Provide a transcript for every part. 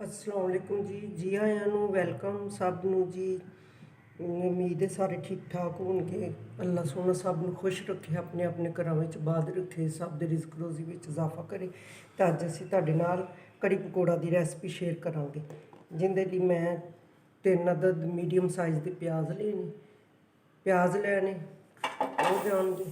अस्सलाम वालेकुम जी आयां नूं वैलकम सब नूं जी। उम्मीद है सारे ठीक ठाक होणगे। अल्लाह सोहना सब नूं खुश रखे, अपने अपने घरां विच बाद रखे, सब दे रिज़्क रोज़ी विच इजाफा करे। तो अज असीं तुहाडे नाल कड़ी पकौड़ा दी रैसपी शेयर करांगे, जिंदे लई मैं 3 अदद मीडियम साइज़ दे प्याज लैने, प्याज लैने ओह जाणगे।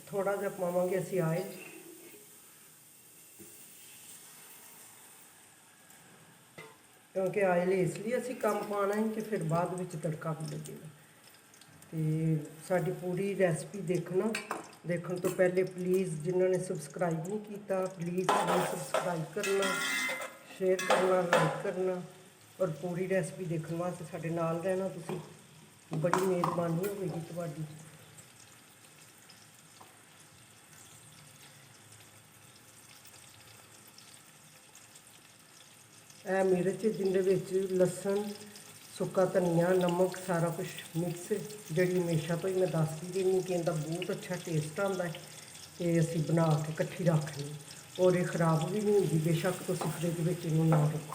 थोड़ा जिहा पावांगे असीं आयल, क्योंकि आयल इसलिए असीं कम पाना है कि फिर बाद विच तड़का भी लगेगा। तो साडी पूरी रैसपी देखना। देखने तो पहले प्लीज़ जिन्होंने सबसक्राइब नहीं किया प्लीज़ सबसक्राइब करना, शेयर करना, लाइक करना और पूरी रैसपी देखने वास्ते साडे नाल रहना। तुसीं बड़ी मेहरबानी होगी तुहाडी। मिर्च जिंदे विच लसन, सुक्का धनिया, नमक सारा कुछ मिक्स, जी हमेशा तो ही मैं दसदी रहनी कि इनका बहुत अच्छा टेस्ट आता है। तो असीं बना के कट्ठी रख ली और ये खराब भी नहीं होती, बेशक तुम फ्रिज में इनू ना रखो।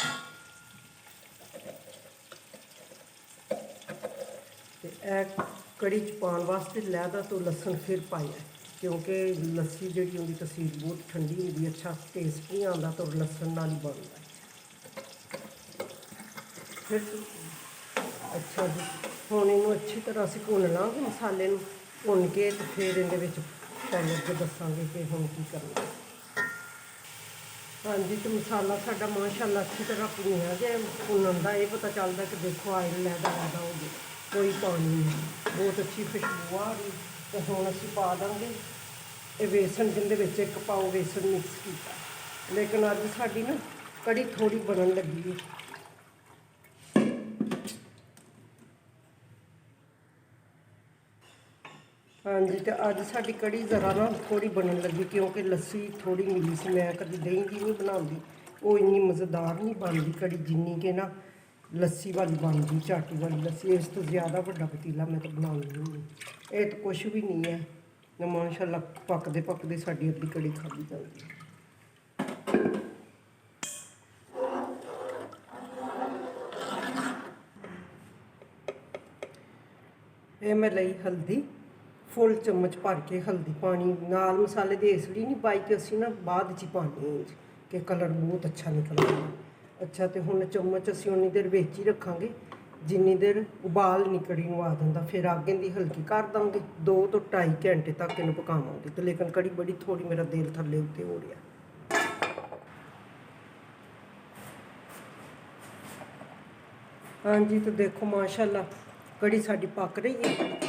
तो यह कड़ी च पाने वास्ते लैदा तो लसन फिर पाया, क्योंकि लस्सी जी उनकी तसीर बहुत ठंडी होंगी, अच्छा टेस्ट नहीं आता तो लसन नाल ही बनता है। फिर अच्छा जी हुण इनू अच्छी तरह असीं भुन लांगे, मसाले नूं भुन के तो फिर इहदे विच तुहानूं अगे दस्सांगे कि हुण की करना। हाँ जी, तो मसाला साडा माशाअल्लाह अच्छी तरह भुनिया गया। भुनन दा ये पता चलदा कि देखो आयल लैदा लैदा हो गया, कोई पानी नहीं, बहुत अच्छी खुशबू आ रही। तो हुण असीं पा देंगे ये बेसन, जिंदे विच 1 पाव बेसन मिक्स किया। लेकिन अज साडी ना कड़ी थोड़ी बनन लगी है। हाँ जी, तो अज साडी कड़ी ज़रा ना थोड़ी बनन लगी, क्योंकि लस्सी थोड़ी मिली सी। मैं कभी दही की नहीं बनाती, वो इन्नी मज़ेदार नहीं बनती कड़ी जिन्नी कि ना लस्सी वाली बनती, चाटी वाली लस्सी। इस तो ज़्यादा बड़ा पतीला मैं तो बनानी नहीं, ये तो कुछ भी नहीं है। माशाअल्लाह पकते पकते साडी अद्धी कड़ी खाधी जाती है। ये मैं लई हल्दी, फुल चम्मच भर के हल्दी पानी नाल मसाले दे इसलिए नहीं पाई कि असीं ना बाद च पानी कि कलर बहुत अच्छा निकल आएगा। अच्छा, तो हुण चम्मच असीं उन्नी देर विच ही रखांगे जिन्नी देर उबाल नहीं कड़ी नूं आ जांदा। फिर अग इहदी हल्की कर देंगे, 2 तो 2.5 घंटे तक इहनूं पकावांगे। तो लेकिन कड़ी बड़ी थोड़ी मेरा दिल थल्ले उत्ते हो रहा। हाँ जी, तो देखो माशाअल्लाह कड़ी साडी पक रही है।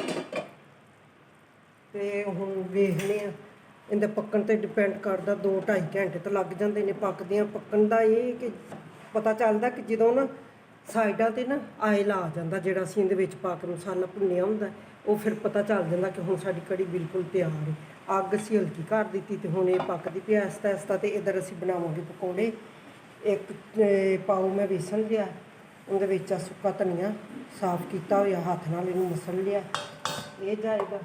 तो हुण वेखने आ, इहदे पक्कण ते डिपेंड करदा, 2-2.5 घंटे तो लग जांदे ने पकदियां। पक्कण दा ये कि पता चलदा कि जदों ना साइडां ते ना आयल आ जांदा, जिहड़ा असीं इहदे विच पा के मसाला भुन्निया हुंदा, वो फिर पता चल जांदा कि हुण साडी कड़ी बिल्कुल तैयार है। अग असीं हल्की कर दित्ती ते हुण ये पकदी पई आहिस्ता आहिस्ता। ते इधर असीं बनावांगे पकौड़े। 1 पाव मैं बेसन लिया, उहदे विच सुक्का धनिया साफ कीता होया हत्थ नाल इहनूं मसल लिया, ये जाएगा।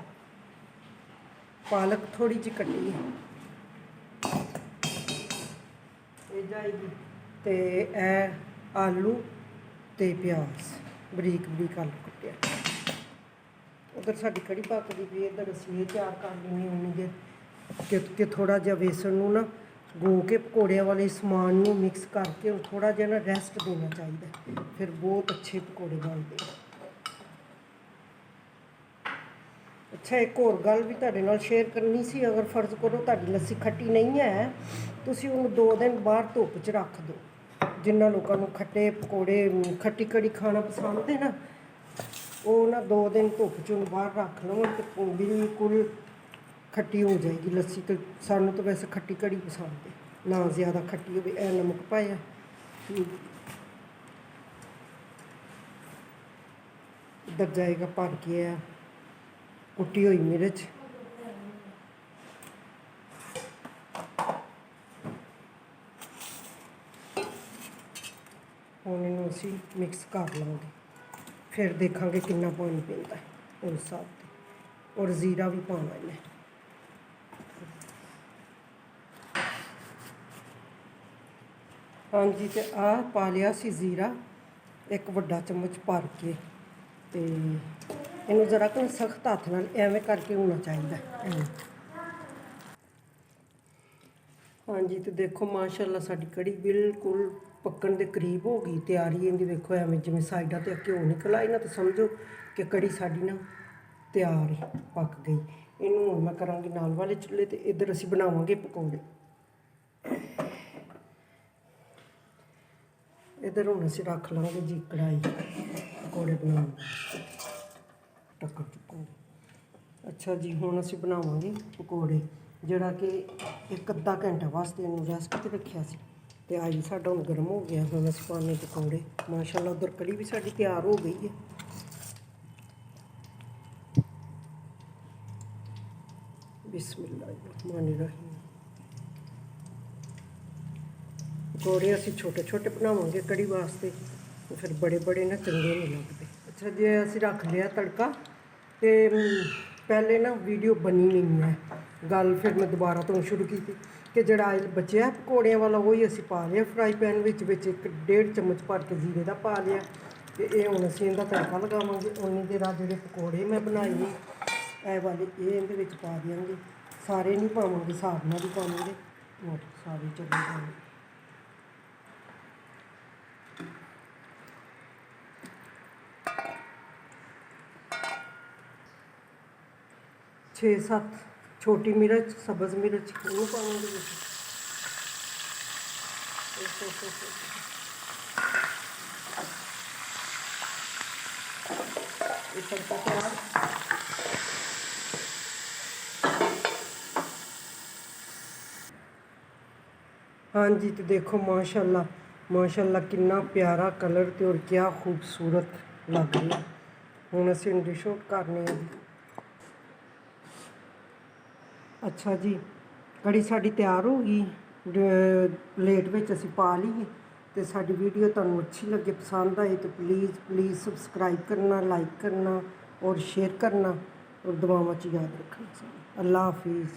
पालक थोड़ी जी कट्टी ये जाएगी। तो यह आलू तो प्याज बरीक बरीक आलू कट्टिया। उधर साडी कड़ी पकदी पई, इधर असीं ये तैयार कर लैनी उन्नी देर कि थोड़ा जिहा बेसन नूं ना गो के पकौड़ियां वाले समान नूं मिक्स करके थोड़ा जिहा ना रैस्ट देना चाहिए, फिर बहुत अच्छे पकौड़े बनते हैं। अच्छा, एक होर गल भी तुहाडे नाल शेयर करनी सी। अगर फर्ज करो तुहाडी लस्सी खट्टी नहीं है, तुसीं उहनूं 2 दिन बाहर धुप्प च रख दो। जिन्ना लोकां नूं खट्टे पकौड़े खट्टी कड़ी खाना पसंद है ना, वो ना 2 दिन धुप्प च बाहर रख लवन तो बिल्कुल खट्टी हो जाएगी लस्सी। तो सानूं तो वैसे खट्टी कड़ी पसंद है, ना ज़्यादा खट्टी होवे। नमक पाया, इधर जाएगा भर के है कुटी हुई मिर्च, हुण इहनूं असीं मिक्स कर लवांगे। ਫਿਰ ਦੇਖਾਂਗੇ ਕਿੰਨਾ ਪਾਣੀ ਪੈਂਦਾ ਉਸ ਹਿਸਾਬ ਤੇ। ਔਰ ਜ਼ੀਰਾ ਵੀ ਪਾਉਣਾ ਇਹਨੇ। ਹਾਂਜੀ, ਤੇ ਆਹ ਪਾ ਲਿਆ ਸੀ ਜ਼ੀਰਾ, ਇੱਕ ਵੱਡਾ ਚਮਚ ਭਰ ਕੇ। ਤੇ ਇਹਨੂੰ ਜ਼ਰਾ ਕੁ ਸਖਤ ਹੱਥ ਨਾਲ ਐਵੇਂ ਕਰਕੇ ਹੋਣਾ ਚਾਹੀਦਾ ਐਵੇਂ। ਹਾਂਜੀ, ਤੇ ਦੇਖੋ ਮਾਸ਼ਾਅੱਲਾ ਸਾਡੀ ਕੜੀ ਬਿਲਕੁਲ ਪੱਕਣ ਦੇ ਕਰੀਬ ਹੋ ਗਈ। ਤਿਆਰੀ ਇਹਦੀ ਵੇਖੋ, ਐਵੇਂ ਜਿਵੇਂ ਸਾਈਡਾਂ ਤੇ ਘਿਓ ਨਿਕਲ ਆਈ ਨਾ, ਤਾਂ ਸਮਝੋ ਕਿ ਕੜੀ ਸਾਡੀ ਨਾ ਤਿਆਰ ਹੈ, ਪੱਕ ਗਈ। ਇਹਨੂੰ ਹੁਣ ਮੈਂ ਕਰਾਂਗੀ ਨਾਲ ਵਾਲੇ ਚੁੱਲ੍ਹੇ ਤੇ। ਇੱਧਰ ਅਸੀਂ ਬਣਾਵਾਂਗੇ ਪਕੌੜੇ। ਇੱਧਰ ਹੁਣ ਅਸੀਂ ਰੱਖ ਲਾਂਗੇ ਜੀ ਕੜਾਈ ਪਕੌੜੇ ਬਣਾਉਣ। ਟੱਕਰ ਚੁੱਕਾਂਗੇ। ਅੱਛਾ ਜੀ, ਹੁਣ ਅਸੀਂ ਬਣਾਵਾਂਗੇ ਪਕੌੜੇ, ਜਿਹੜਾ ਕਿ ਇੱਕ ਅੱਧਾ ਘੰਟਾ ਵਾਸਤੇ ਇਹਨੂੰ ਰੈਸਟ 'ਤੇ ਰੱਖਿਆ ਸੀ। ਤੇ ਆਈ ਸਾਡਾ ਹੁਣ ਗਰਮ ਹੋ ਗਿਆ। ਹੁਣ ਅਸੀਂ ਪਾਉਣੇ ਪਕੌੜੇ। ਮਾਸ਼ਾਅੱਲਾ ਉੱਧਰ ਕੜੀ ਵੀ ਸਾਡੀ ਤਿਆਰ ਹੋ ਗਈ ਹੈ। ਬਿਸਮਿल्लाहिर्रहमानिर्रहीम। ਪਕੌੜੇ ਅਸੀਂ ਛੋਟੇ ਛੋਟੇ ਬਣਾਵਾਂਗੇ ਕੜੀ ਵਾਸਤੇ, ਫਿਰ ਬੜੇ ਬੜੇ ਨਾ ਚੰਗੇ ਨਹੀਂ ਲੱਗਦੇ। ਅੱਛਾ ਜੀ, ਅਸੀਂ ਰੱਖ ਲਿਆ ਤੜਕਾ। ਤੇ ਪਹਿਲੇ ਨਾ ਵੀਡੀਓ ਬਣੀ ਨਹੀਂ ਹੈ ਗੱਲ, ਫਿਰ ਮੈਂ ਦੁਬਾਰਾ ਤੋਂ ਸ਼ੁਰੂ ਕੀਤੀ ਕਿ ਜਿਹੜਾ ਆਇਲ ਬਚਿਆ ਪਕੌੜਿਆਂ ਵਾਲਾ ਉਹੀ ਅਸੀਂ ਪਾ ਲਿਆ ਫਰਾਈ ਪੈਨ ਵਿੱਚ। 1.5 ਚਮਚ ਭਰ ਕੇ ਜ਼ੀਰੇ ਦਾ ਪਾ ਲਿਆ। ਤੇ ਇਹ ਹੁਣ ਅਸੀਂ ਇਹਦਾ ਤੜਕਾ ਲਗਾਵਾਂਗੇ। ਉਨੀ ਦੇਰ ਆ ਜਿਹੜੇ ਪਕੌੜੇ ਮੈਂ ਬਣਾਏ ਨੇ ਇਹ ਵਾਲੇ, ਇਹ ਇਹਦੇ ਵਿੱਚ ਪਾ ਦਿਆਂਗੇ। ਸਾਰੇ ਨਹੀਂ ਪਾਵਾਂਗੇ, ਹਿਸਾਬ ਨਾਲ ਹੀ ਪਾਵਾਂਗੇ। ਔਰ ਸਾਰੇ ਚਲੇ ਜਾਣਗੇ। 6-7 ਛੋਟੀ ਮਿਰਚ, ਸਬਜ਼ ਮਿਰਚ ਉਹਨੂੰ ਪਾਵਾਂਗੇ ਵਿੱਚ। ਇਹ ਤੜਕਾ ਤਿਆਰ। ਹਾਂਜੀ, ਤੇ ਦੇਖੋ ਮਾਸ਼ਾਅੱਲਾ ਮਾਸ਼ਾਅੱਲਾ ਕਿੰਨਾ ਪਿਆਰਾ ਕਲਰ ਤੇ ਔਰ ਕਿਆ ਖੂਬਸੂਰਤ ਲੱਗ ਰਿਹਾ। ਹੁਣ ਅਸੀਂ ਇਹਨੂੰ ਡਿਸ਼ ਆਊਟ ਕਰਨੇ ਆ ਜੀ। ਅੱਛਾ ਜੀ, ਕੜੀ ਸਾਡੀ ਤਿਆਰ ਹੋ ਗਈ। ਪਲੇਟ ਵਿੱਚ ਅਸੀਂ ਪਾ ਲਈਏ। ਤੇ ਸਾਡੀ ਵੀਡੀਓ ਤੁਹਾਨੂੰ ਅੱਛੀ ਲੱਗੇ, ਪਸੰਦ ਆਏ ਤਾਂ ਪਲੀਜ਼ ਸਬਸਕ੍ਰਾਈਬ ਕਰਨਾ, ਲਾਈਕ ਕਰਨਾ ਔਰ ਸ਼ੇਅਰ ਕਰਨਾ, ਔਰ ਦੁਆਵਾਂ 'ਚ ਯਾਦ ਰੱਖਣਾ। ਅੱਲਾ ਹਾਫਿਜ਼।